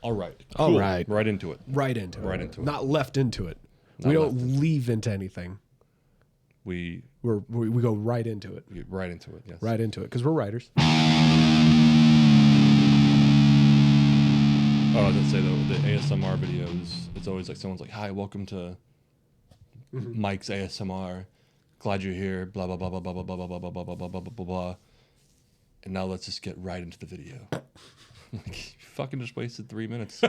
All right. Cool. All right. Right into it. Right into it. Right into it. Not left into it. Not we don't leave into anything. We go right into it. Right into it, yes. Right into it, because we're writers. Oh, I was going to say, though, the ASMR videos, it's always like someone's like, hi, welcome to Mike's ASMR. Glad you're here, blah, blah, blah, blah, blah, blah, blah, blah, blah, blah, blah, blah, blah, blah, blah, blah. And now let's just get right into the video. Like, you fucking just wasted 3 minutes.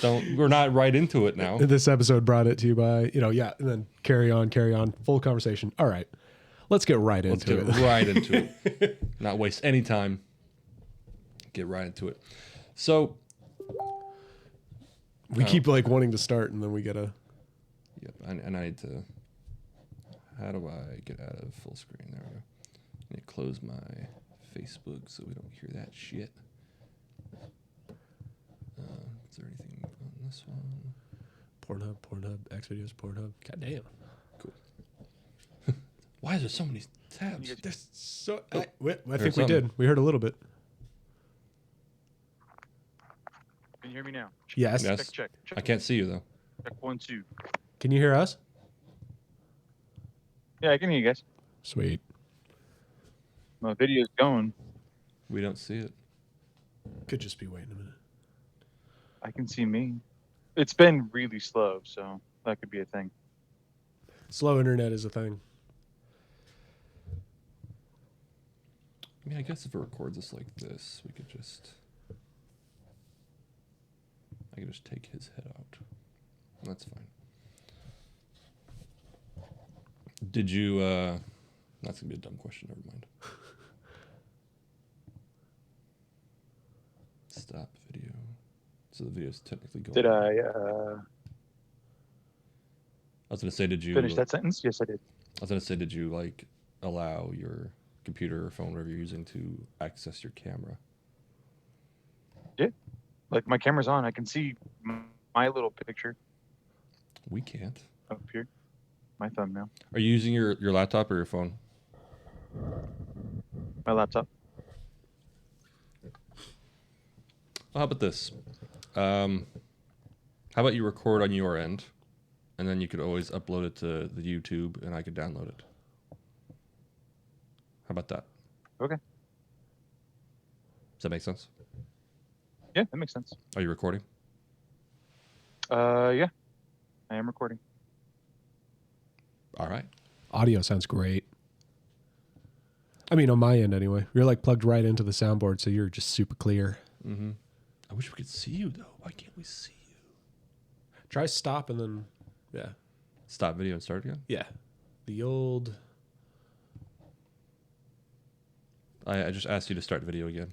We're not right into it now. This episode brought it to you by, and then carry on, full conversation. All right, let's get right into it. Right into it. Not waste any time. Get right into it. So we keep wanting to start, and then we get a. Yep, and I need to. How do I get out of full screen? There we go. I need to close my Facebook so we don't hear that shit. Is there anything on this one? Pornhub, Xvideos, Pornhub. God damn. Cool. Why is there so many tabs? There's so. I think we did. We heard a little bit. Can you hear me now? Yes. Check. I can't see you though. Check 1, 2. Can you hear us? Yeah, I can hear you guys. Sweet. My video's going. We don't see it. Could just be waiting a minute. I can see me. It's been really slow, so that could be a thing. Slow internet is a thing. I mean, I guess if it records us like this, I could just take his head out. That's fine. Did you, that's going to be a dumb question, never mind. Stop video. So the video's technically going. Did I was going to say, did you finish that sentence? Yes, I did. I was going to say, did you allow your computer or phone, whatever you're using, to access your camera? Yeah. My camera's on. I can see my little picture We can't. up here. My thumbnail. Are you using your laptop or your phone? My laptop. Well, how about this? How about you record on your end, and then you could always upload it to the YouTube, and I could download it. How about that? Okay. Does that make sense? Yeah, that makes sense. Are you recording? Yeah. I am recording. All right. Audio sounds great. I mean, on my end anyway. You're plugged right into the soundboard, so you're just super clear. Mm-hmm. I wish we could see you, though. Why can't we see you? Try stop and then, yeah. Stop video and start again? Yeah. The old... I just asked you to start video again.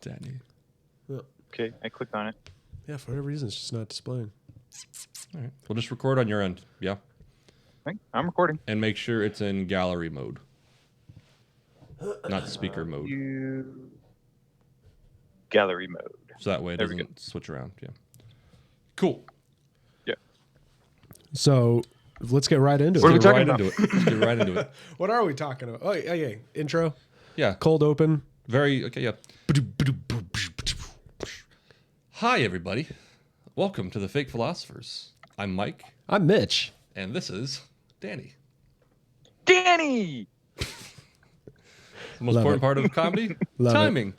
Danny. Okay, I clicked on it. Yeah, for whatever reason, it's just not displaying. All right. We'll just record on your end. Yeah. Okay, I'm recording. And make sure it's in gallery mode. Not speaker mode. Gallery mode. So that way it There we doesn't switch around. Yeah. Cool. Yeah. So let's get right into it. What are we Get talking right into it. Let's get right into it. What are we talking about? Oh, yeah. Intro. Yeah. Cold open. Very, okay, yeah. Hi, everybody. Welcome to the Fake Philosophers. I'm Mike, I'm Mitch. and this is Danny. Danny! The most Love important it. part of comedy? Love it. Timing.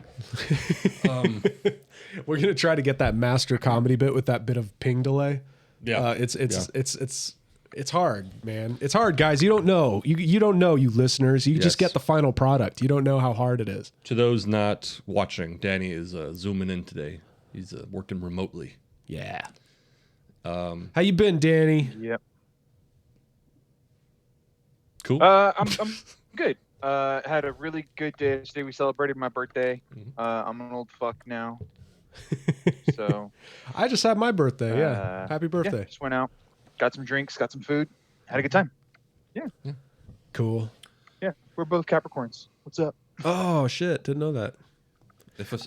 We're gonna try to get that master comedy bit with that bit of ping delay. Yeah. It's hard, man. It's hard, guys. You don't know. You don't know, you listeners. You just Yes. get the final product. You don't know how hard it is. To those not watching, Danny is zooming in today. He's working remotely. Yeah. How you been, Danny? Yep. Cool. I'm good. Had a really good day yesterday. We celebrated my birthday. I'm an old fuck now. So I just had my birthday. Yeah. Happy birthday. yeah, just went out, got some drinks, got some food, had a good time. Cool. Yeah, we're both Capricorns. What's up? Oh shit! Didn't know that.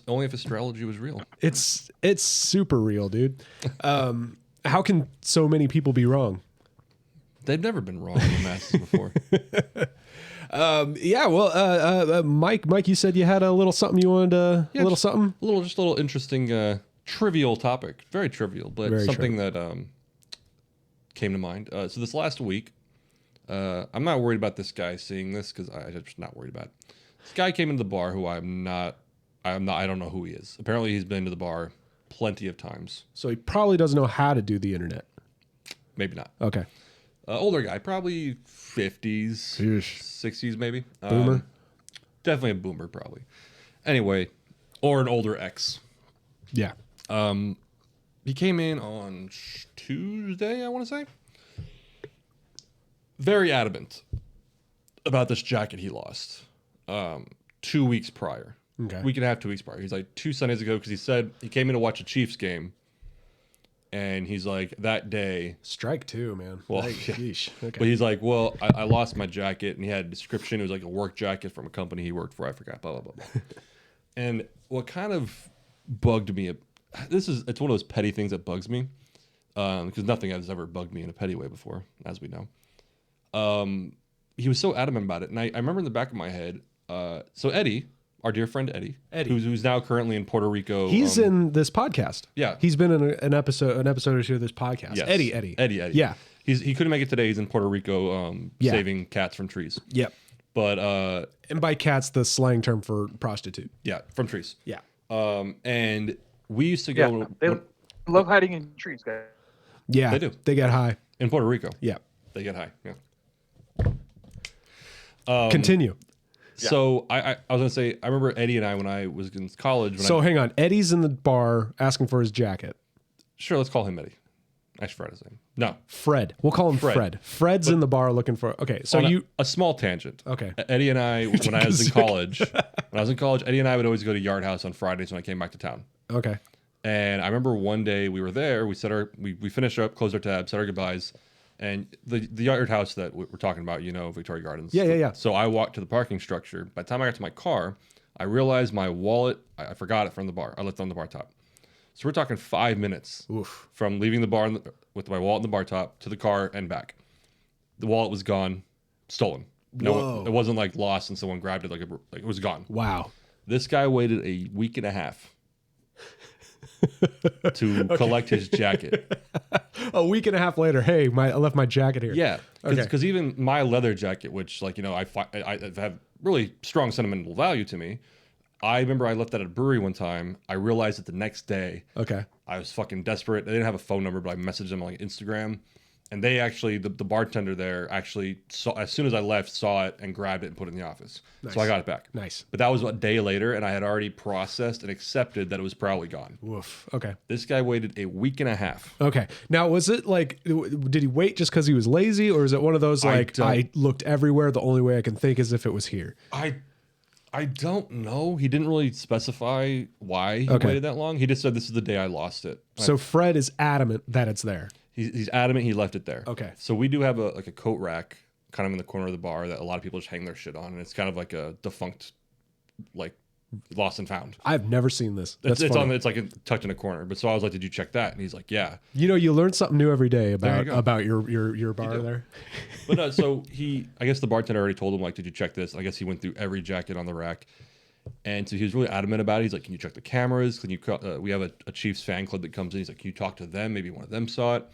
Only if astrology was real. It's super real, dude. How can so many people be wrong? They've never been wrong in the masses before. Yeah. Well, Mike, you said you had a little something you wanted to, Yeah, a little just something. a little interesting, trivial topic. Very trivial, but Very something that came to mind. So this last week, I'm not worried about this guy seeing this because I'm just not worried about it. This guy came into the bar who I don't know who he is. Apparently, he's been to the bar plenty of times. So he probably doesn't know how to do the internet. Maybe not. Okay. Older guy, probably 50s, Yeesh. 60s, maybe. Boomer? Definitely a boomer, probably. Anyway, or an older ex. Yeah. He came in on Tuesday, I want to say. Very adamant about this jacket he lost 2 weeks prior. Okay. Week and a half, 2 weeks prior. He's like 2 Sundays ago because he said he came in to watch a Chiefs game. And he's like, that day. Strike two, man. Well, Like, yeah. yeesh. Okay. But he's like, well, I lost my jacket. And he had a description. It was like a work jacket from a company he worked for. I forgot, blah, blah, blah, blah. And what kind of bugged me, it's one of those petty things that bugs me. Because nothing has ever bugged me in a petty way before, as we know. He was so adamant about it. And I remember in the back of my head, so Eddie, our dear friend Eddie, who's now currently in Puerto Rico. He's in this podcast. Yeah. He's been in an episode or two of this podcast. Yes. Eddie. Yeah. He couldn't make it today. He's in Puerto Rico saving cats from trees. Yep. But And by cats, the slang term for prostitute. yeah, from trees. Yeah. And we used to Yeah, go they love hiding in trees, guys. Yeah. They do. They get high. in Puerto Rico. Yeah. They get high. Yeah. Continue. So I was gonna say I remember Eddie and I when I was in college. Hang on. Eddie's in the bar asking for his jacket. Sure, let's call him Eddie. I should his name. No, Fred. We'll call him Fred. Fred's in the bar looking for. Okay, so a small tangent. Okay. Eddie and I when I was in college, Eddie and I would always go to Yard House on Fridays when I came back to town. Okay. And I remember one day we were there. We finished up, closed our tabs, said our goodbyes, and the Yard House that we're talking about, Victoria Gardens. Yeah. So I walked to the parking structure. By the time I got to my car, I realized my wallet. I forgot it from the bar. I left it on the bar top. So we're talking 5 minutes from leaving the bar with my wallet in the bar top to the car and back. The wallet was gone, stolen. No, it wasn't like lost and someone grabbed it. Like it was gone. Wow. This guy waited a week and a half to collect his jacket. A week and a half later, hey, I left my jacket here. Yeah, because even my leather jacket, which I have really strong sentimental value to me. I remember I left that at a brewery one time. I realized that the next day, I was fucking desperate. They didn't have a phone number, but I messaged them on like Instagram. And they actually, the bartender there actually saw, as soon as I left, saw it and grabbed it and put it in the office. Nice. So I got it back. Nice. But that was a day later, and I had already processed and accepted that it was probably gone. Woof. Okay. This guy waited a week and a half. Okay. Now, was it like, did he wait just because he was lazy, or is it one of those like, I looked everywhere, the only way I can think is if it was here? I don't know. He didn't really specify why he waited that long. He just said, this is the day I lost it. So Fred is adamant that it's there. He's adamant he left it there. Okay. So we do have a coat rack kind of in the corner of the bar that a lot of people just hang their shit on. And it's kind of like a defunct, like lost and found. I've never seen this. It's like tucked in a corner. But so I was like, did you check that? And he's like, yeah. You learn something new every day about your bar there. But no, so I guess the bartender already told him, like, did you check this? I guess he went through every jacket on the rack. And so he was really adamant about it. He's like, can you check the cameras? Can you? We have a Chiefs fan club that comes in. He's like, can you talk to them? Maybe one of them saw it.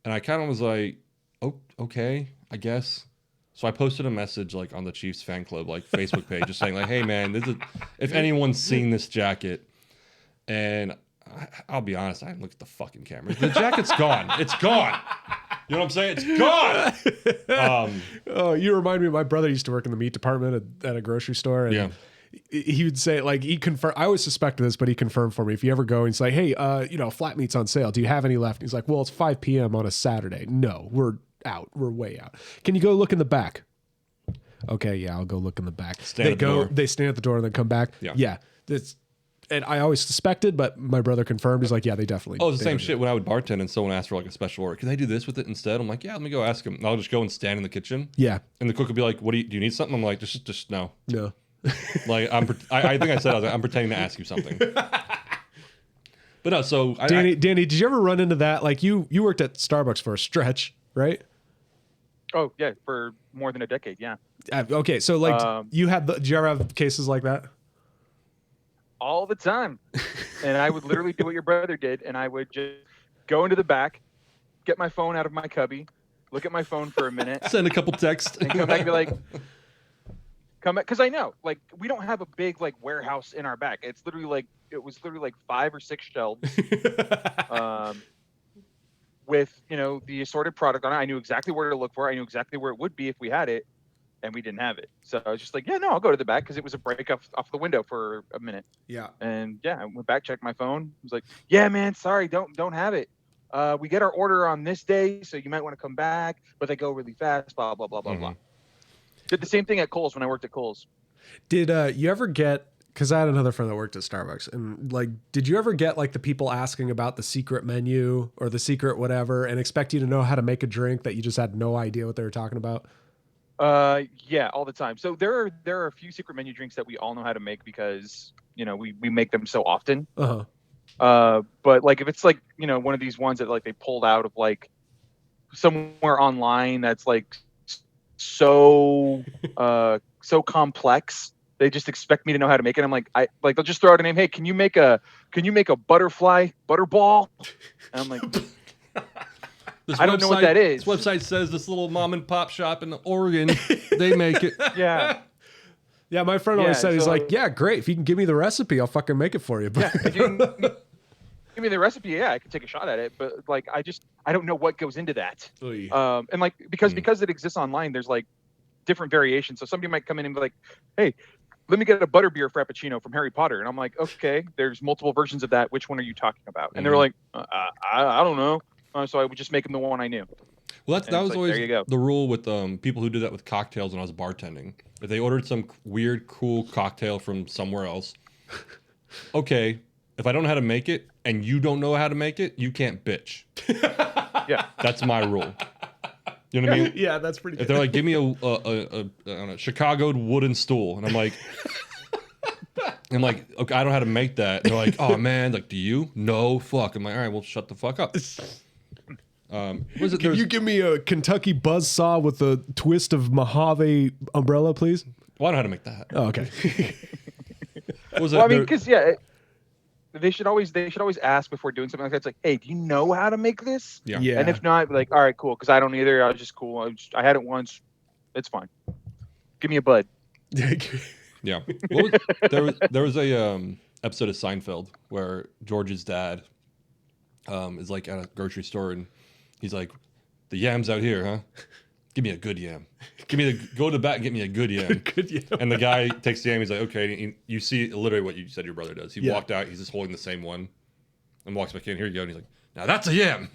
And I kind of was like, oh, okay, I guess. So I posted a message like on the Chiefs fan club like Facebook page, just saying like, hey man, if anyone's seen this jacket, and I'll be honest, I haven't looked at the fucking cameras. The jacket's gone. It's gone. You know what I'm saying? It's gone. Oh, you remind me. My brother used to work in the meat department at a grocery store, and he would say like he confirmed. I always suspected this, but he confirmed for me. If you ever go and say, hey, flat meat's on sale. Do you have any left? And he's like, well, it's 5 p.m. on a Saturday. No, we're out. We're way out. Can you go look in the back? Okay, yeah, I'll go look in the back. They stand at the door and then come back. Yeah. And I always suspected, but my brother confirmed. He's like, yeah, they definitely. Oh, it's the same shit when I would bartend and someone asked for like a special order. Can I do this with it instead? I'm like, yeah, let me go ask him. And I'll just go and stand in the kitchen. Yeah. And the cook would be like, do you need something? I'm like, just no. No. Like I think I said, I'm pretending to ask you something. But no, so Danny, did you ever run into that? Like you worked at Starbucks for a stretch, right? Oh yeah, for more than a decade. Yeah. Okay, so like do you ever have cases like that? All the time. And I would literally do what your brother did, and I would just go into the back, get my phone out of my cubby, look at my phone for a minute, Send a couple texts, and come back and be like, come back, because I know, like, we don't have a big like warehouse in our back. It was literally like 5 or 6 shelves, with the assorted product on it. I knew exactly where to look for it. I knew exactly where it would be if we had it, and we didn't have it. So I was just like, yeah, no, I'll go to the back, because it was a break off the window for a minute. Yeah. And yeah, I went back, checked my phone. I was like, yeah, man, sorry, don't have it. We get our order on this day, so you might want to come back, but they go really fast, blah, blah, blah, blah, blah. Did the same thing at Kohl's when I worked at Kohl's. Did you ever get, because I had another friend that worked at Starbucks, and like, did you ever get like the people asking about the secret menu or the secret whatever and expect you to know how to make a drink that you just had no idea what they were talking about? Yeah, all the time. So there are a few secret menu drinks that we all know how to make, because we make them so often. But like, if it's like one of these ones that like they pulled out of like somewhere online that's like so complex, they just expect me to know how to make it. I'm like, they'll just throw out a name. Hey, can you make a butterfly butterball? And I'm like, I don't know what that is. This website says this little mom and pop shop in Oregon, they make it. Yeah. Yeah, my friend always said, he's like, yeah, great. If you can give me the recipe, I'll fucking make it for you. But yeah, if you can give me the recipe, yeah, I can take a shot at it. But like, I don't know what goes into that. And like, because it exists online, there's like different variations. So somebody might come in and be like, hey, let me get a butterbeer frappuccino from Harry Potter. And I'm like, okay, there's multiple versions of that. Which one are you talking about? And they were like, I don't know. So I would just make them the one I knew. Well, that was like, always the rule with people who did that with cocktails when I was bartending. If they ordered some weird, cool cocktail from somewhere else, okay, if I don't know how to make it and you don't know how to make it, you can't bitch. Yeah. That's my rule. You know what I mean? Yeah, that's pretty good. If they're like, give me a Chicago wooden stool, and I'm like, okay, I don't know how to make that. And they're like, oh man, like, do you? No, fuck. I'm like, all right, well, shut the fuck up. Can you give me a Kentucky buzzsaw with a twist of Mojave umbrella, please? Well, I don't know how to make that. Oh, okay. Well, I mean, because they should always ask before doing something like that. It's like, hey, do you know how to make this? Yeah. And if not, be like, all right, cool, because I don't either. I was just cool. I had it once. It's fine. Give me a bud. Yeah. There was a episode of Seinfeld where George's dad is like at a grocery store, and he's like, the yam's out here, huh? Give me a good yam. Go to the back and get me a good yam. Good yam. And the guy takes the yam. He's like, okay. And you see literally what you said your brother does. He walked out. He's just holding the same one, and walks back in. Here you go. And he's like, now that's a yam.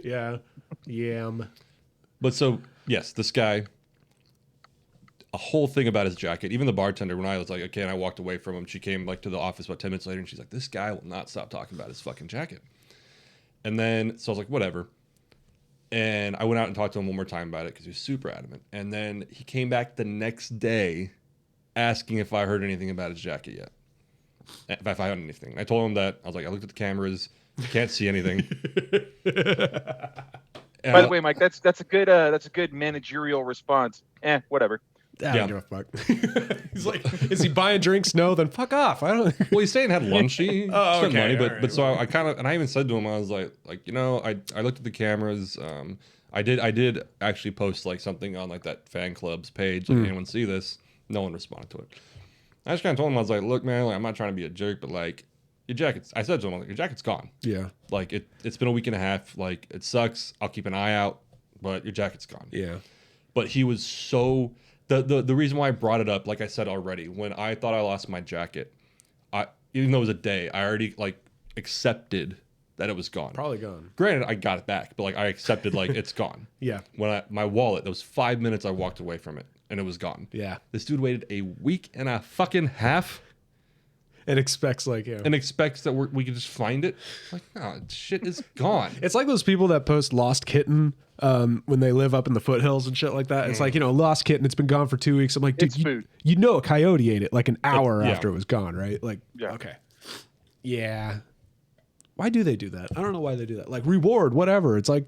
Yeah, yam. But so yes, this guy. A whole thing about his jacket. Even the bartender, when I was like, okay, and I walked away from him, she came like to the office about 10 minutes later, and she's like, this guy will not stop talking about his fucking jacket. And then, so I was like, whatever. And I went out and talked to him one more time about it because he was super adamant. And then he came back the next day asking if I heard anything about his jacket yet. If I heard anything. I told him that. I was like, I looked at the cameras. Can't see anything. By the way, Mike, that's a good managerial response. Whatever. I don't give a fuck. He's like, is he buying drinks? No, then fuck off. I don't. Well, he's staying and had lunch. He spent money, but right, so I kind of, and I even said to him, I was like I looked at the cameras. I did actually post like something on like that fan club's page. Like, anyone see this? No one responded to it. I just kind of told him, I was like, look, man, like, I'm not trying to be a jerk, but like your jacket's. I said to him, like, your jacket's gone. Yeah. Like it's been a week and a half. Like it sucks. I'll keep an eye out, but your jacket's gone. Yeah. But he was so. The reason why I brought it up, like I said already, when I thought I lost my jacket, even though it was a day, I already like accepted that it was gone. Probably gone. Granted, I got it back, but like I accepted like it's gone. Yeah. When my wallet, those 5 minutes I walked away from it and it was gone. Yeah. This dude waited a week and a fucking half. And expects like, and expects that we can just find it. Like, no, shit is gone. It's like those people that post lost kitten when they live up in the foothills and shit like that. It's like, lost kitten, it's been gone for 2 weeks. I'm like, dude, you know a coyote ate it like an hour after it was gone, right? Like, okay. Yeah. Why do they do that? I don't know why they do that. Like reward, whatever. It's like,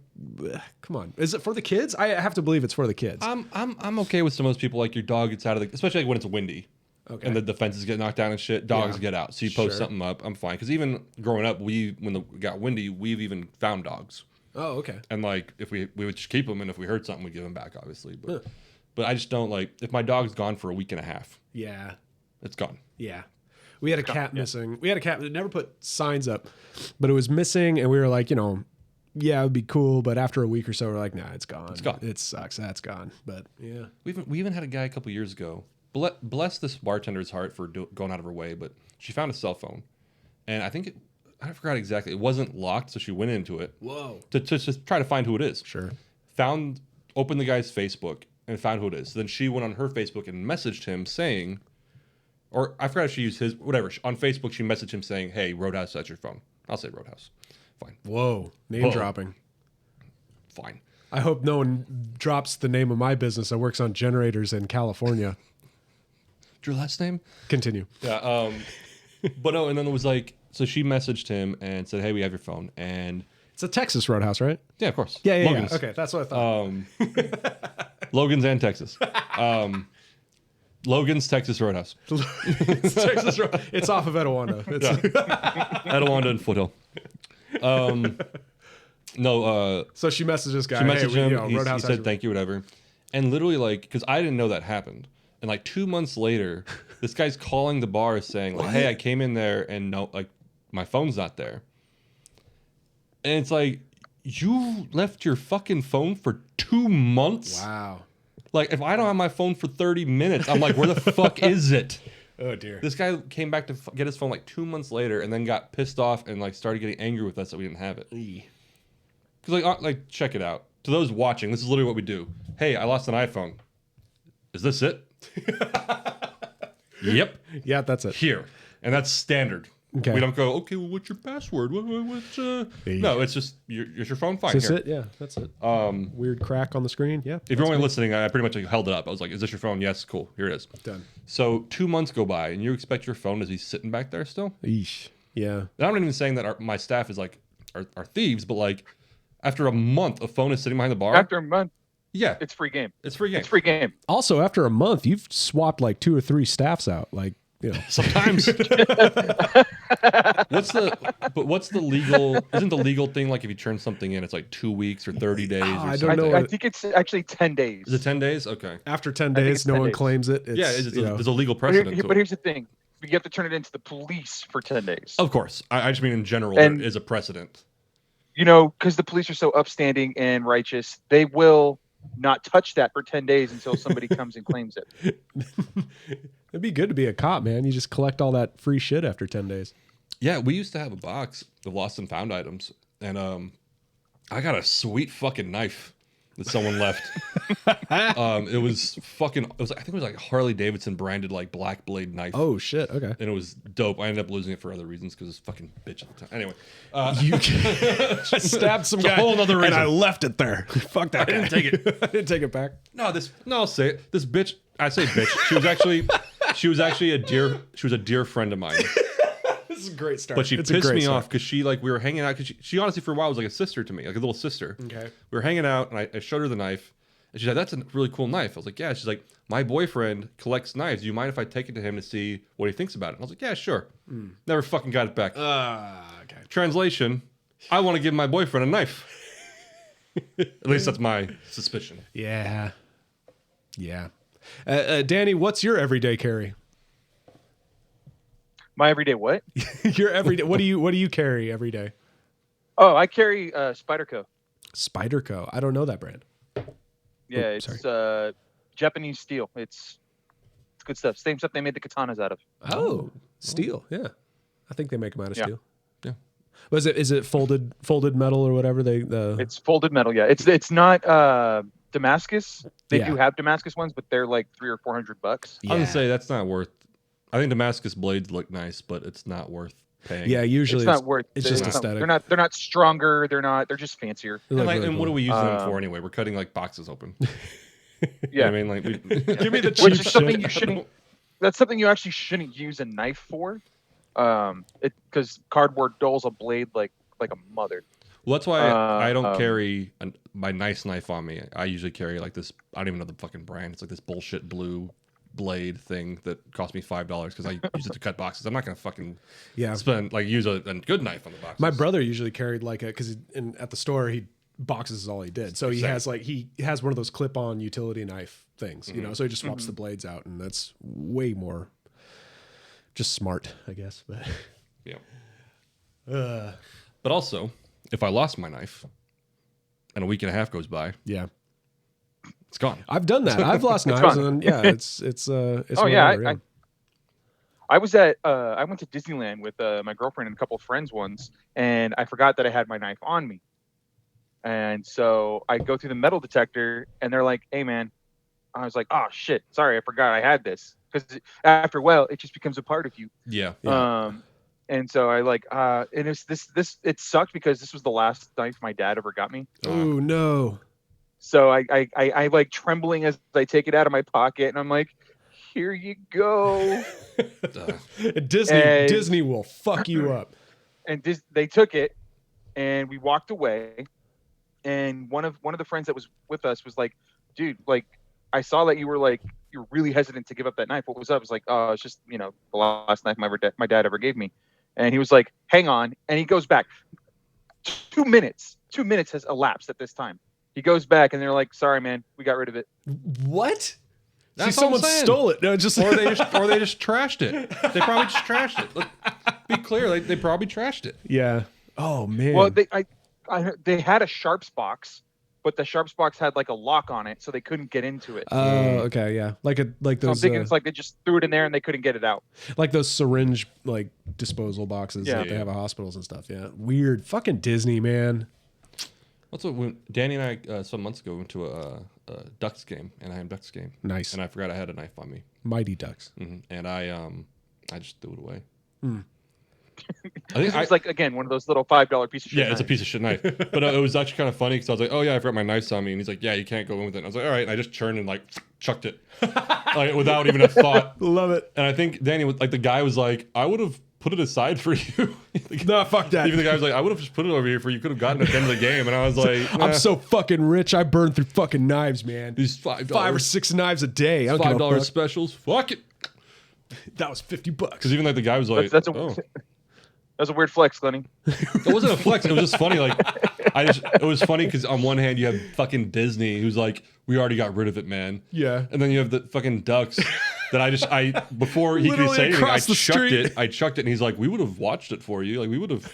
come on. Is it for the kids? I have to believe it's for the kids. I'm okay with some of those people. Like your dog gets out of the, especially like when it's windy. Okay. And the fences get knocked down and shit. Dogs get out. So you post something up. I'm fine. Because even growing up, when it got windy, we've even found dogs. Oh, okay. And like if we would just keep them, and if we heard something, we'd give them back, obviously. But I just don't like if my dog's gone for a week and a half. Yeah. It's gone. Yeah. We had a cat missing. We had a cat that never put signs up, but it was missing, and we were like, it would be cool. But after a week or so, we're like, nah, it's gone. It's gone. It sucks. That's gone. But yeah, we even had a guy a couple years ago. Bless this bartender's heart for going out of her way, but she found a cell phone, and I forgot exactly. It wasn't locked, so she went into it. Whoa! To just try to find who it is. Sure. Opened the guy's Facebook and found who it is. So then she went on her Facebook and messaged him saying. Or I forgot if she used his, whatever. On Facebook, she messaged him saying, hey, Roadhouse, that's your phone. I'll say Roadhouse. Fine. Whoa. Name dropping. Fine. I hope no one drops the name of my business that works on generators in California. Your last name? Continue. Yeah. But no, and then it was like, so she messaged him and said, hey, we have your phone. And it's a Texas Roadhouse, right? Yeah, of course. Yeah. Okay, that's what I thought. Logan's and Texas. Logan's Texas Roadhouse. It's off of Etowanda. Etowanda and Foothill. So she messaged this guy. She messaged him. He said thank you, whatever. And literally, like, because I didn't know that happened. And like 2 months later, this guy's calling the bar saying, like, hey, I came in there and my phone's not there. And it's like, you left your fucking phone for 2 months? Wow. Like, if I don't have my phone for 30 minutes, I'm like, where the fuck is it? Oh, dear. This guy came back to get his phone like 2 months later and then got pissed off and like started getting angry with us that we didn't have it. Because like, check it out. To those watching, this is literally what we do. Hey, I lost an iPhone. Is this it? Yep. Yeah, that's it. Here. And that's standard. Okay. We don't go, okay, well, what's your password? No, it's just, it's your phone. Fine. Is this it? Yeah, that's it. Weird crack on the screen. Yeah. If you're only listening, I pretty much held it up. I was like, is this your phone? Yes. Cool. Here it is. Done. So 2 months go by, and you expect your phone to be sitting back there still? Eesh. Yeah. And I'm not even saying that my staff is like, are thieves, but like, after a month, a phone is sitting behind the bar. After a month. Yeah. It's free game. It's free game. It's free game. Also, after a month, you've swapped like 2 or 3 staffs out. Like, sometimes. What's the legal? Isn't the legal thing like if you turn something in, it's like 2 weeks or 30 days? I don't know. I think it's actually 10 days. Is it 10 days? Okay. After 10 days, no one claims it. There's a legal precedent. But here's the thing: you have to turn it into the police for 10 days. Of course, I just mean in general, there is a precedent. Because the police are so upstanding and righteous, they will not touch that for 10 days until somebody comes and claims it. It'd be good to be a cop, man. You just collect all that free shit after 10 days. Yeah, we used to have a box of lost and found items, and I got a sweet fucking knife that someone left. It was fucking. I think it was like Harley Davidson branded like black blade knife. Oh shit! Okay. And it was dope. I ended up losing it for other reasons because it's fucking bitch at the time. Anyway, you stabbed some guy, a whole other reason. And I left it there. Fuck that. I didn't take it. I didn't take it back. No, I'll say it. This bitch. I say bitch. She was actually a dear friend of mine. This is a great start. But she pissed me off because we were hanging out because she honestly for a while was like a sister to me, like a little sister. Okay. We were hanging out and I showed her the knife and she's like, that's a really cool knife. I was like, yeah. She's like, my boyfriend collects knives. Do you mind if I take it to him to see what he thinks about it? And I was like, yeah, sure. Never fucking got it back. Okay. Translation, I want to give my boyfriend a knife. At least that's my suspicion. Yeah. Yeah. Danny, what's your everyday carry? My everyday what? Your everyday. What do you carry every day? Oh, I carry Spyderco. Spyderco. I don't know that brand. Yeah, it's Japanese steel. It's good stuff. Same stuff they made the katanas out of. Oh, steel. Yeah, I think they make them out of steel. Yeah. Is it folded metal or whatever It's folded metal. Yeah, it's not Damascus. They do have Damascus ones, but they're like $300 or $400. I would say that's not worth. I think Damascus blades look nice, but it's not worth paying. Yeah, usually it's not worth. It's just aesthetic. They're not stronger. They're just fancier. And, and what are we using them for anyway? We're cutting like boxes open. Yeah, I mean, like, give me the cheap which is something shit. you shouldn't. That's something you actually shouldn't use a knife for, because cardboard dulls a blade like like a mother. Well, that's why I don't carry my nice knife on me. I usually carry like this. I don't even know the fucking brand. It's like this bullshit blue blade thing that cost me $5 because I use it to cut boxes. I'm not gonna fucking spend like use a good knife on the boxes. My brother usually carried like a because at the store boxes is all he did. So he has one of those clip-on utility knife things, you know. So he just swaps the blades out, and that's way more just smart, I guess. But yeah. But also, if I lost my knife and a week and a half goes by, it's gone. I've done that. I've lost knives, and it's oh yeah, I was at I went to Disneyland with my girlfriend and a couple of friends once, and I forgot that I had my knife on me. And so I go through the metal detector, and they're like, "Hey, man," I was like, "Oh shit, sorry, I forgot I had this." Because after a while, it just becomes a part of you. Yeah. And so I like, and it's this. It sucked because this was the last knife my dad ever got me. Oh no. So I like trembling as I take it out of my pocket, and I'm like, "Here you go." Disney will fuck you up. And they took it, and we walked away. And one of the friends that was with us was like, "Dude, like, I saw that you're really hesitant to give up that knife. What was up?" I was like, "Oh, it's just, you know, the last knife my dad ever gave me." And he was like, "Hang on," and he goes back. 2 minutes. 2 minutes has elapsed at this time. He goes back, and they're like, "Sorry, man, we got rid of it." What? That's someone stole it. No, just or they just trashed it. They probably just trashed it. Look, be clear, they probably trashed it. Yeah. Oh man. Well, they had a sharps box, but the sharps box had like a lock on it, so they couldn't get into it. Oh, okay, yeah. Like those. So I'm thinking it's like they just threw it in there and they couldn't get it out. Like those syringe like disposal boxes that they have at hospitals and stuff. Yeah. Weird. Fucking Disney, man. That's what when Danny and I some months ago went to a Ducks game, Anaheim Ducks game. Nice. And I forgot I had a knife on me. Mighty Ducks. And I just threw it away. I think it's like, again, one of those little $5 piece of shit. Yeah, it's a piece of shit knife. But it was actually kind of funny because I was like, "Oh yeah, I forgot my knife's on me," and he's like, "Yeah, you can't go in with it." And I was like, "All right," and I just turned and like chucked it, like without even a thought. Love it. And I think Danny, like the guy was like, "I would have put it aside for you." No, fuck that. Even the guy was like, "I would have just put it over here for you. Could have gotten it at the end of the game." And I was like, I'm so fucking rich. I burn through fucking knives, man. These $5, 5 or 6 knives a day. $5 specials. Fuck it. That was $50. Because even like the guy was like, That's a weird flex, Lenny. It wasn't a flex. It was just funny. Like, it was funny because on one hand you have fucking Disney, who's like, "We already got rid of it, man." Yeah. And then you have the fucking Ducks that before he could say anything, I chucked it, and he's like, "We would have watched it for you. Like, we would have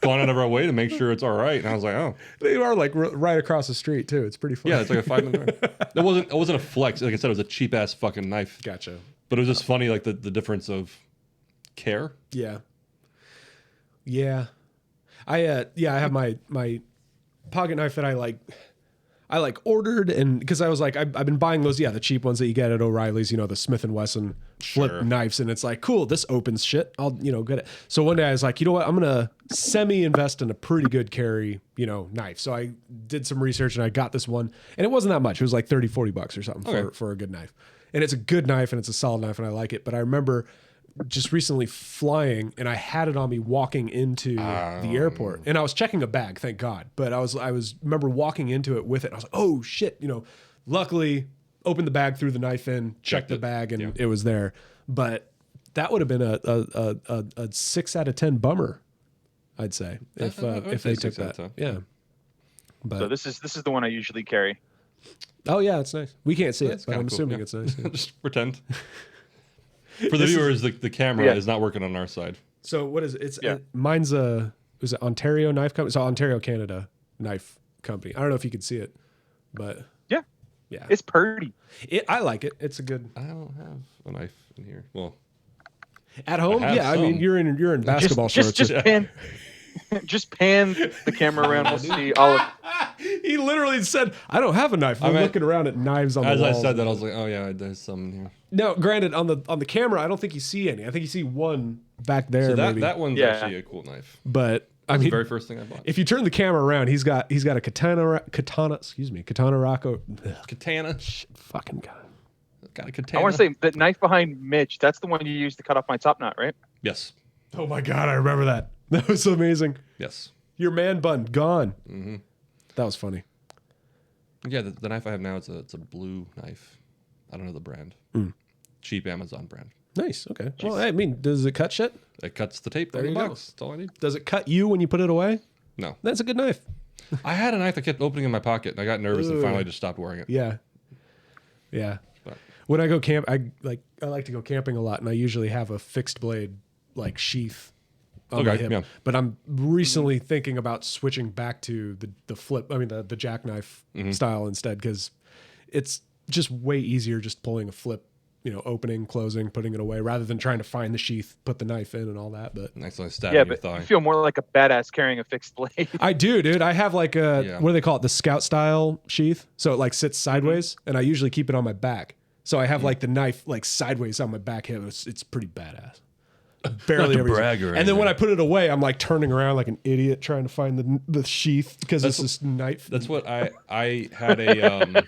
gone out of our way to make sure it's all right." And I was like, "Oh." They are like right across the street too. It's pretty funny. Yeah, it's like a 5-minute drive. It wasn't a flex. Like I said, it was a cheap ass fucking knife. Gotcha. But it was just funny, like the difference of care. Yeah. Yeah. I have my pocket knife that I ordered, and because I was like, I've been buying those, the cheap ones that you get at O'Reilly's, you know, the Smith & Wesson flip knives, and it's like, cool, this opens shit, I'll, get it. So one day I was like, you know what, I'm gonna semi-invest in a pretty good carry, knife. So I did some research and I got this one, and it wasn't that much. It was like $30-$40 or something for a good knife. And it's a good knife, and it's a solid knife, and I like it. But I remember just recently flying, and I had it on me walking into the airport, and I was checking a bag, thank God. But I remember walking into it with it. And I was like, oh shit, luckily opened the bag, threw the knife in, checked the bag, and it was there. But that would have been a 6 out of 10 bummer, I'd say, if they took that. Yeah. But so this is the one I usually carry. Oh yeah, it's nice. We can't see it, but I'm assuming it's nice. Just pretend. For the viewers, the camera is not working on our side. So what is it? It's mine's was it Ontario Knife Company? So Ontario, Canada Knife Company. I don't know if you can see it, but yeah, Yeah. It's pretty. I like it. It's a good. I don't have a knife in here. Well, at home, yeah. some. I mean, you're in basketball shorts. Just pan the camera around. We'll see all of. He literally said, "I don't have a knife." I'm looking around at knives on the walls. As I said that, I was like, "Oh yeah, there's some in here." No, granted, on the camera, I don't think you see any. I think you see one back there. So maybe. that one's actually a cool knife. But I mean, the very first thing I bought. If you turn the camera around, he's got a katana Rocco. Katana. Fucking God. Got a katana. I want to say that knife behind Mitch. That's the one you used to cut off my top knot, right? Yes. Oh my God, I remember that. That was amazing. Yes. Your man bun gone. Mm-hmm. That was funny. Yeah, the knife I have now, it's a blue knife. I don't know the brand. Cheap Amazon brand. Nice. Okay. Well, I mean, does it cut shit? It cuts the tape from the box. That's all I need. Does it cut you when you put it away? No. That's a good knife. I had a knife that kept opening in my pocket, and I got nervous and finally just stopped wearing it. Yeah. Yeah. But when I go camp, I like to go camping a lot, and I usually have a fixed blade like sheath on my hip. Yeah. But I'm recently thinking about switching back to the flip. I mean the jackknife style instead, because it's just way easier just pulling a flip. Opening, closing, putting it away, rather than trying to find the sheath, put the knife in, and all that. But nice little stab in your thigh. You feel more like a badass carrying a fixed blade. I do, dude. I have like what do they call it? The scout style sheath. So it like sits sideways, and I usually keep it on my back. So I have like the knife like sideways on my back hip. It's pretty badass. Barely ever brag or anything. And then when I put it away, I'm like turning around like an idiot trying to find the sheath because it's this knife. That's what I had a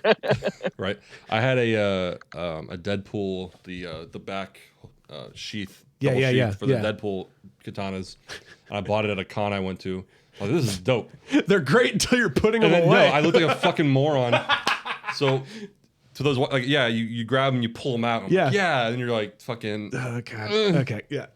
right. I had a Deadpool the back sheath. For the Deadpool katanas. I bought it at a con I went to. Oh, this is dope. They're great until you're putting them away. No, I look like a fucking moron. So. To those, like, you grab them, you pull them out. And you're like, fucking. Oh, God. Okay, yeah.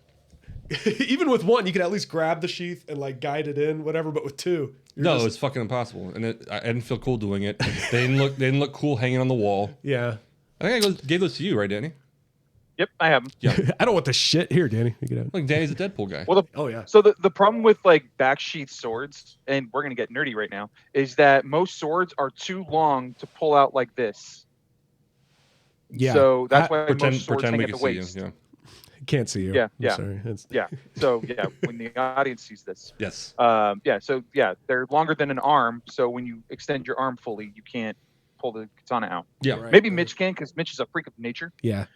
Even with one, you can at least grab the sheath and like guide it in, whatever. But with two, it's fucking impossible. And I didn't feel cool doing it. They didn't look cool hanging on the wall. Yeah. I think I gave those to you, right, Danny? Yep, I have them. Yeah. I don't want the shit here, Danny. You get out. Like Danny's a Deadpool guy. Well, yeah. So the problem with like back sheath swords, and we're gonna get nerdy right now, is that most swords are too long to pull out like this. Yeah. So that's why most swords hang at the waist. Yeah. Can't see you. Yeah. I'm sorry. Yeah. So when the audience sees this. Yes. So they're longer than an arm. So when you extend your arm fully, you can't pull the katana out. Yeah. Right. Maybe Mitch can, because Mitch is a freak of nature. Yeah.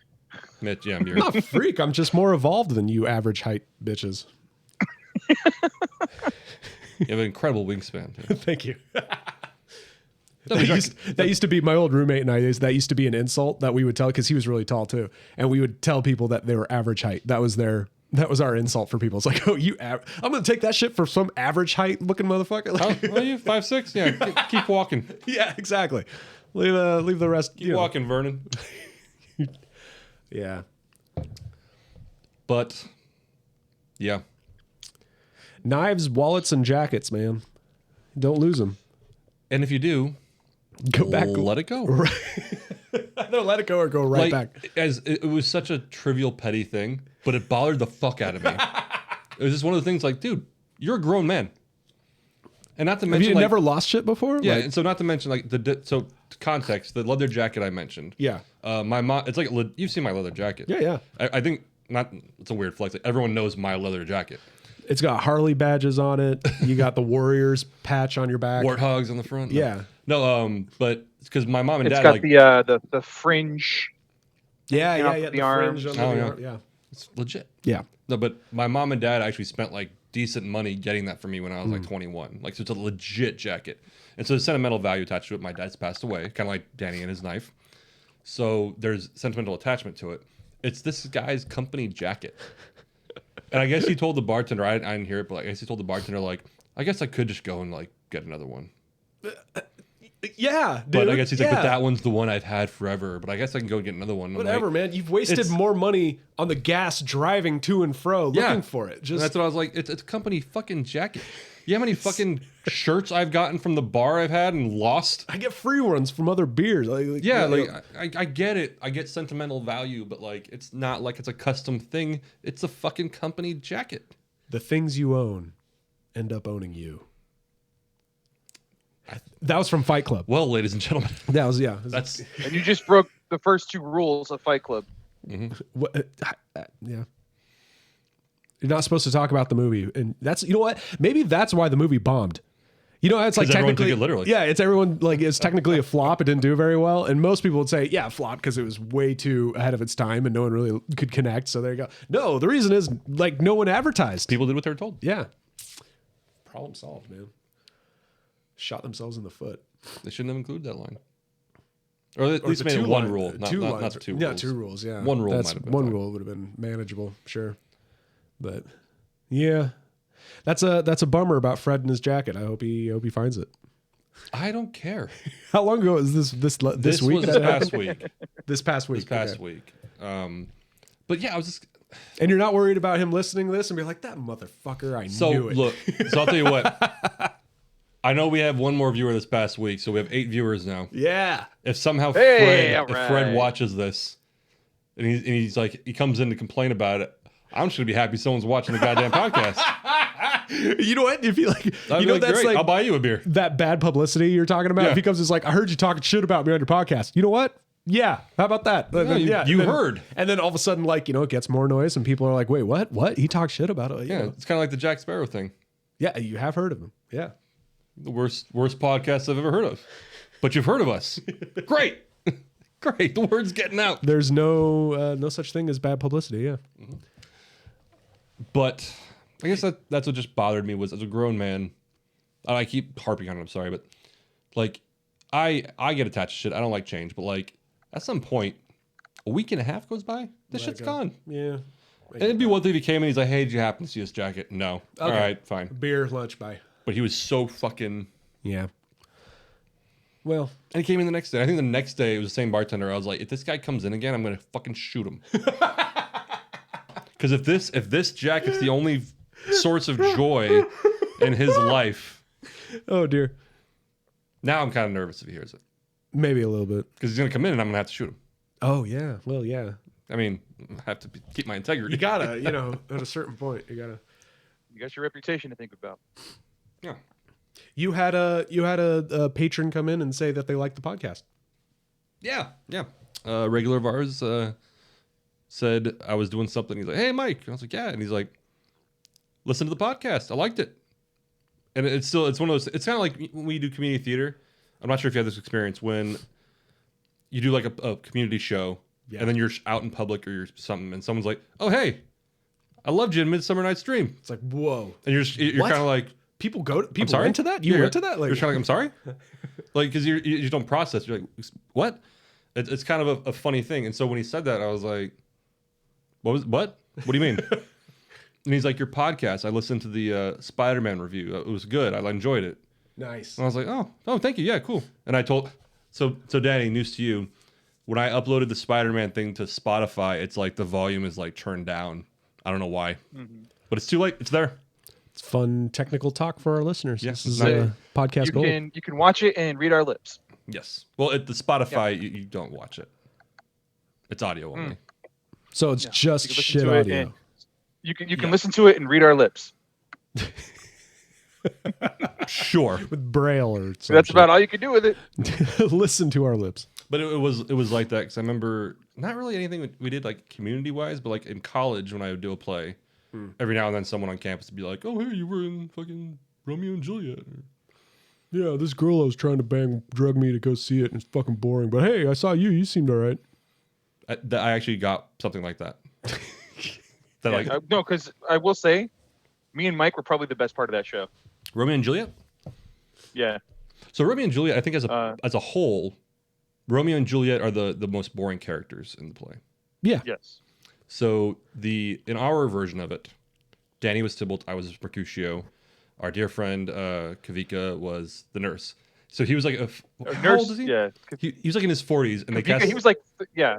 Mitch, I'm not a freak. I'm just more evolved than you average height bitches. You have an incredible wingspan. Thank you. That used to be my old roommate and I. That used to be an insult that we would tell, because he was really tall too, and we would tell people that they were average height. That was our insult for people. It's like, oh, I'm gonna take that shit for some average height looking motherfucker. Like, are you 5'6"? Yeah, keep walking. Yeah, exactly. Leave the rest. Keep walking, Vernon. Yeah. But yeah, knives, wallets, and jackets, man. Don't lose them. And if you do, go back. Let it go. Right. Either let it go or go right back. As it was such a trivial, petty thing, but it bothered the fuck out of me. It was just one of the things like, dude, you're a grown man. And not to mention, have you never lost shit before? Yeah, and so not to mention so context, the leather jacket I mentioned. Yeah. My mom, it's like, you've seen my leather jacket. Yeah. I think it's a weird flex. Like, everyone knows my leather jacket. It's got Harley badges on it. You got the Warriors patch on your back. Warthogs on the front. Yeah. No, but it's because my mom and dad got the fringe. Yeah. The arm. Fringe on the arm. Yeah. It's legit. Yeah. No, but my mom and dad actually spent like decent money getting that for me when I was like 21. Like, so it's a legit jacket. And so there's sentimental value attached to it. My dad's passed away, kind of like Danny and his knife. So there's sentimental attachment to it. It's this guy's company jacket. And I guess he told the bartender, I didn't hear it, but I guess he told the bartender, like, I guess I could just go and like get another one. Yeah, dude. But I guess he's like, but that one's the one I've had forever. But I guess I can go and get another one. Whatever, like, man. You've wasted more money on the gas driving to and fro looking for it. Just that's what I was like. It's a company fucking jacket. You know how many fucking shirts I've gotten from the bar I've had and lost? I get free ones from other beers. I get it. I get sentimental value, but like, it's not like it's a custom thing. It's a fucking company jacket. The things you own end up owning you. That was from Fight Club. Well, ladies and gentlemen, that was and you just broke the first two rules of Fight Club. Mm-hmm. Yeah. You're not supposed to talk about the movie, and that's, you know what? Maybe that's why the movie bombed. You know, it's like technically, took it literally. Yeah, it's everyone like it's technically a flop. It didn't do very well, and most people would say, yeah, flop because it was way too ahead of its time, and no one really could connect. So there you go. No, the reason is like no one advertised. People did what they were told. Yeah. Problem solved, man. Shot themselves in the foot. They shouldn't have included that line. Or at least made it one rule, not two rules. Yeah, 2 rules. Yeah, one rule might have been one rule would have been manageable, sure. But yeah, That's a bummer about Fred and his jacket. I hope he finds it. I don't care. How long ago was this week? Was this past week. This past week. This past week. But yeah, I was just. And you're not worried about him listening to this and be like, that motherfucker, I knew it. Look, so I'll tell you what. I know we have one more viewer this past week, so we have 8 viewers now. Yeah. If somehow Hey, Fred watches this and he's like, he comes in to complain about it, I'm just gonna be happy someone's watching the goddamn podcast. You know what? If you like, That'd you know, be that's great. like I'll buy you a beer. That bad publicity you're talking about. Yeah. If he comes and is like, I heard you talking shit about me on your podcast. You know what? Yeah. How about that? Yeah, you heard. And then all of a sudden, like, you know, it gets more noise and people are like, wait, what? What? He talked shit about it. You Yeah, know. it's kind of like the Jack Sparrow thing. Yeah, you have heard of him. Yeah. The worst podcast I've ever heard of. But you've heard of us. Great. Great. The word's getting out. There's no such thing as bad publicity. Yeah. Mm-hmm. But I guess that's what just bothered me was as a grown man, and I keep harping on it, I'm sorry, but like I get attached to shit. I don't like change, but like at some point, a week and a half goes by, this shit's gone. Yeah. And it'd be one thing if he came in and he's like, hey, did you happen to see this jacket? No. Okay. All right, fine. Beer, lunch, bye. But he was so fucking. Yeah. Well, and he came in the next day. I think the next day it was the same bartender. I was like, if this guy comes in again, I'm gonna fucking shoot him. Because if this jacket's the only source of joy in his life, oh dear. Now I'm kind of nervous if he hears it. Maybe a little bit. Because he's gonna come in and I'm gonna have to shoot him. Oh yeah. Well, yeah. I mean, I have to keep my integrity. You gotta, you know, at a certain point, you gotta. You got your reputation to think about. Yeah. You had a patron come in and say that they liked the podcast. Yeah. Regular of ours said I was doing something. He's like, hey, Mike. And I was like, yeah. And he's like, listen to the podcast. I liked it. And it's one of those, it's kind of like when we do community theater. I'm not sure if you had this experience when you do like a community show and then you're out in public or you're something and someone's like, oh, hey, I loved you in Midsummer Night's Dream. It's like, whoa. And you're kind of like, people went to that? You went to that? Like, you're kind of like, I'm sorry? Like, because you just don't process. You're like, what? It's kind of a funny thing. And so when he said that, I was like, what? What do you mean? And he's like, your podcast. I listened to the Spider-Man review. It was good. I enjoyed it. Nice. And I was like, oh, thank you. Yeah, cool. And I told, so Danny, news to you. When I uploaded the Spider-Man thing to Spotify, it's like the volume is like turned down. I don't know why, but it's too late. It's there. It's fun technical talk for our listeners. Yes, this is podcast gold. You can watch it and read our lips. Yes. Well, at the Spotify, you don't watch it. It's audio only. So it's just shit audio. You can listen to it and read our lips. Sure. With Braille or something. That's about all you can do with it. Listen to our lips. But it was like that because I remember not really anything we did like community wise, but like in college when I would do a play, every now and then someone on campus would be like, "Oh, hey, you were in fucking Romeo and Juliet." Yeah, this girl I was trying to bang drugged me to go see it, and it's fucking boring. But hey, I saw you. You seemed all right. I actually got something like that. No, because I will say, me and Mike were probably the best part of that show. Romeo and Juliet. Yeah. So Romeo and Juliet, I think as a whole, Romeo and Juliet are the most boring characters in the play. Yeah. Yes. So in our version of it, Danny was Tybalt, I was Mercutio. Our dear friend Kavika was the nurse. So he was like how old is he? Yeah. He was like in his 40s, and he was like, yeah.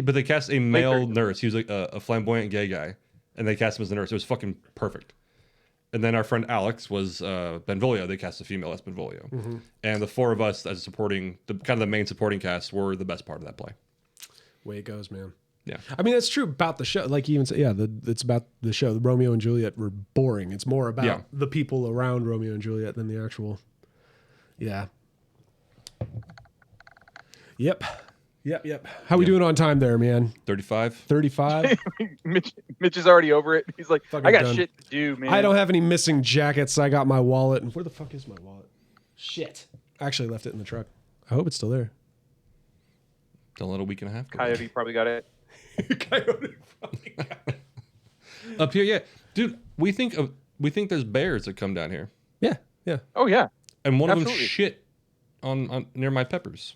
But they cast a male nurse. He was like a flamboyant gay guy, and they cast him as the nurse. It was fucking perfect. And then our friend Alex was Benvolio. They cast a female as Benvolio. Mm-hmm. And the four of us as the main supporting cast were the best part of that play. Way it goes, man. Yeah. I mean, that's true about the show. Like you even say, it's about the show. The Romeo and Juliet were boring. It's more about the people around Romeo and Juliet than the actual. Yeah. Yep. How we doing on time there, man? 35. 35? Mitch is already over it. He's like, Fucking I got done. shit to do, man. I don't have any missing jackets. I got my wallet. And where the fuck is my wallet? Shit. I actually left it in the truck. I hope it's still there. Don't let a week and a half go. Coyote probably got it. Coyote probably got it. Up here, yeah. Dude, we think there's bears that come down here. Yeah. Oh, yeah. And one Absolutely. of them shit on near my peppers.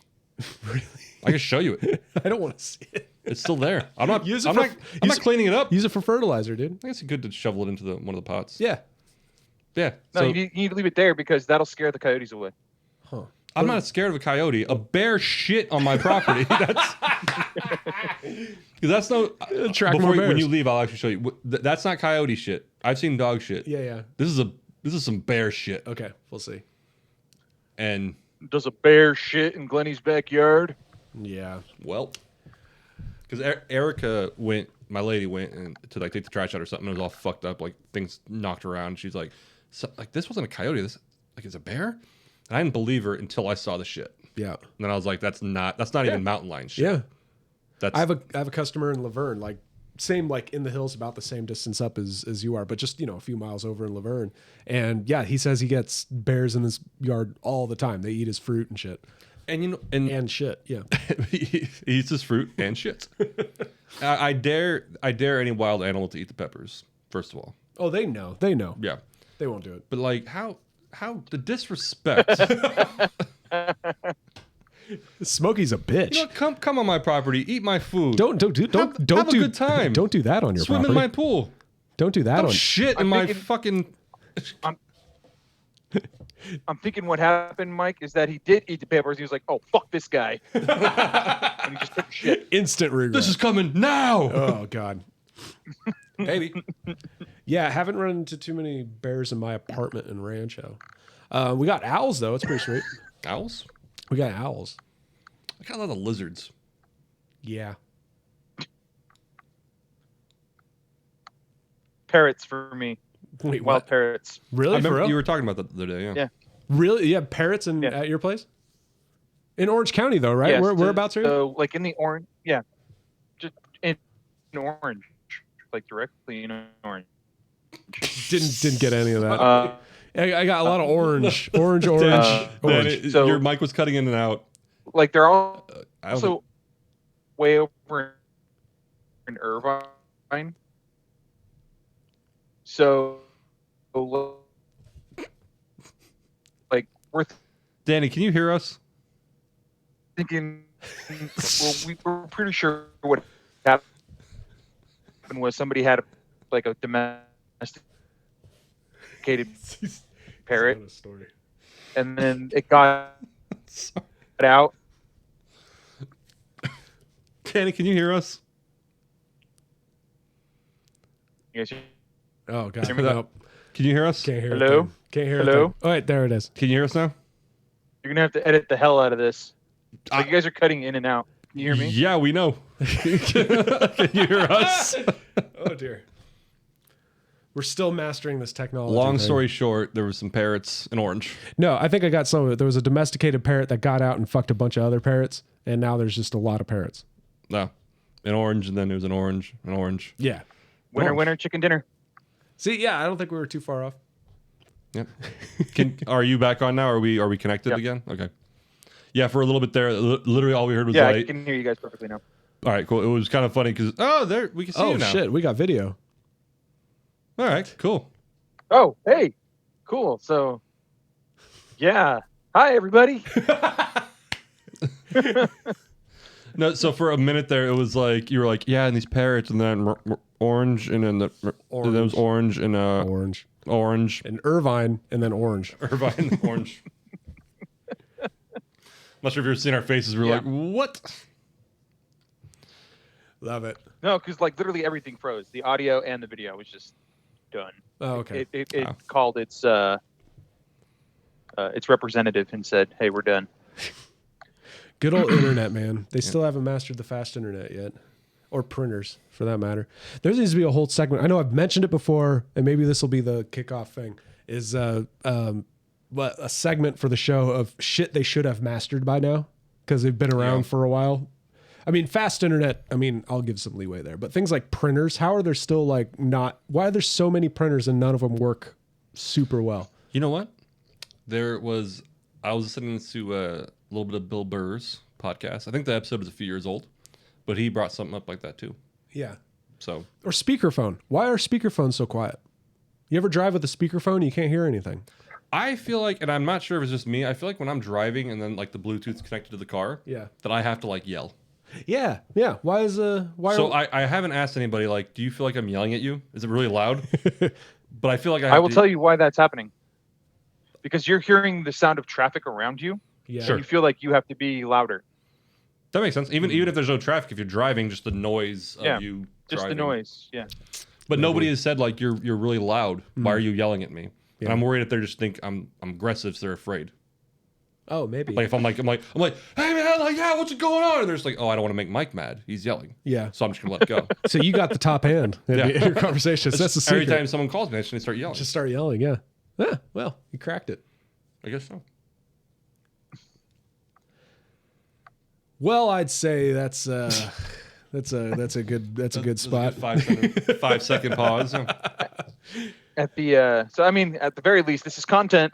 Really? I can show you it. I don't want to see it. It's still there. I'm not I'm cleaning it up. Use it for fertilizer, dude. I guess it's good to shovel it into one of the pots. Yeah. Yeah. No, So you need to leave it there because that'll scare the coyotes away. Huh. I'm not scared of a coyote. A bear shit on my property. That's because that's no. Attract Before more bears. when you leave, I'll actually show you. That's not coyote shit. I've seen dog shit. Yeah. This is some bear shit. Okay, we'll see. And Does a bear shit in Glenny's backyard? Yeah. well, because Erica went, my lady went and to like take the trash out or something. It was all fucked up, like things knocked around. She's like, this wasn't a coyote. This like it's a bear. And I didn't believe her until I saw the shit. Yeah. And then I was like, that's not even mountain lion shit. Yeah. That's I have a customer in Laverne, like same like in the hills, about the same distance up as you are, but just a few miles over in Laverne. And yeah, he says he gets bears in his yard all the time. They eat his fruit and shit. And and shit. Yeah. he eats his fruit and shit. I dare any wild animal to eat the peppers. First of all. Oh, they know. Yeah. They won't do it. But like how the disrespect. Smokey's a bitch. You know, come on my property, eat my food. Don't have a good time. Don't do that on your Swim property. in my pool. Don't do that Don't on shit in my fucking. I'm thinking what happened, Mike, is that he did eat the peppers. He was like, "Oh, fuck this guy," and he just took shit. instant regret. This is coming now. Oh God. Maybe. Yeah, I haven't run into too many bears in my apartment in Rancho. We got owls though. It's pretty sweet. Owls? We got owls. I got a lot of lizards. Yeah. Parrots for me. Wait, Wild what? parrots. Really? I For remember real? you were talking about that the other day. Yeah. Really? Yeah, parrots Yeah. at your place? In Orange County though, right? Yes, Whereabouts are you? So like in the orange, yeah, just in orange, like directly in orange. Didn't get any of that. Uh, I got a lot of orange. Orange. Man, orange. So- your mic was cutting in and out. like they're all I don't also way over in Irvine. So, like we're Danny, can you hear us? thinking, well, we were pretty sure what happened was somebody had like a domesticated parrot, What a story. and then it got out. Danny, can you hear us? You guys, Oh God. Hear me? Nope. Can you hear us? Can't hear it. Hello? then. Can't hear it. Hello? then. Oh wait, there it is. Can you hear us now? you're gonna have to edit the hell out of this. Like, you guys are cutting in and out. Can you hear me? Yeah, we know. Can you hear us? Oh dear. We're still mastering this technology. Long thing. story short, there was some parrots in orange. No, I think I got some of it. There was a domesticated parrot that got out and fucked a bunch of other parrots, and now there's just a lot of parrots. No, an orange, and then it was an orange. Yeah. Winner, chicken dinner. See, yeah, I don't think we were too far off. Yep. Are you back on now? Are we connected Yep. again? Okay. Yeah, for a little bit there, literally all we heard was Yeah, I like, can hear you guys perfectly now. all right, cool. It was kind of funny because, there, we can see Oh you now. shit, we got video. All right, cool. Oh, hey, cool. So, yeah. Hi, everybody. No, so for a minute there, it was like, you were like, yeah, and these parrots, and then orange, and then and then it was orange, and orange. And Irvine, and then orange. Irvine, orange. Not sure if you've seen our faces. We're Yeah. like, what? Love it. No, because like literally everything froze. The audio and the video was just done. Oh, okay. It Wow. called its representative and said, "Hey, we're done." Good old internet, man. They still haven't mastered the fast internet yet. Or printers, for that matter. There needs to be a whole segment. I know I've mentioned it before, and maybe this will be the kickoff thing, is a segment for the show of shit they should have mastered by now, because they've been around for a while. I mean, fast internet, I'll give some leeway there. But things like printers, how are there still like not... Why are there so many printers and none of them work super well? You know what? I was listening to a little bit of Bill Burr's podcast. I think the episode is a few years old, but he brought something up like that too. Yeah. So, Or speakerphone. Why are speakerphones so quiet? You ever drive with a speakerphone and you can't hear anything? I feel like, and I'm not sure if it's just me, I feel like when I'm driving and then like the Bluetooth's connected to the car, Yeah. that I have to like yell. Yeah. Why So I haven't asked anybody, like, do you feel like I'm yelling at you? Is it really loud? But I feel like I will tell you why that's happening. Because you're hearing the sound of traffic around you. Yeah. So you feel like you have to be louder. That makes sense. Even if there's no traffic, if you're driving, just the noise of you just driving. the noise. Yeah. But nobody has said like you're really loud. Why are you yelling at me? Yeah. And I'm worried if they just think I'm aggressive, so they're afraid. Oh, maybe. Like if I'm like, hey man, like yeah, what's going on? And they're just like, oh, I don't want to make Mike mad. He's yelling. Yeah. So I'm just gonna let it go. So you got the top hand in your conversations. That's the secret. Every time someone calls me, I just start yelling. Just start yelling. Yeah. Yeah. Well, you cracked it. I guess so. Well, I'd say that's a good spot. 5-second pause. At the at the very least, this is content.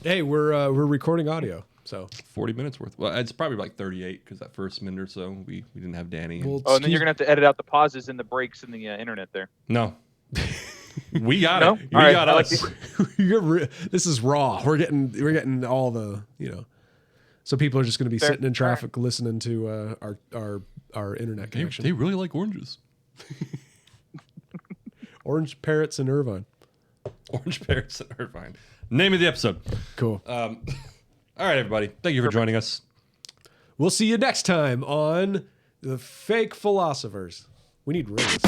Hey, we're recording audio, so 40 minutes worth. Well, it's probably like 38 because that first minute or so we didn't have Danny. Well, and then you're gonna have to edit out the pauses and the breaks in the internet there. No. We got No? it. We got us. This is raw. We're getting all the So people are just going to be sitting in traffic listening to our internet connection. They really like oranges. Orange Parrots in Irvine. Orange Parrots in Irvine. Name of the episode. Cool. All right, everybody. Thank you for joining us. We'll see you next time on The Fake Philosophers. We need rings.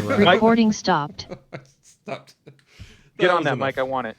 Recording stopped. Stopped. Get on that, Mike. I want it.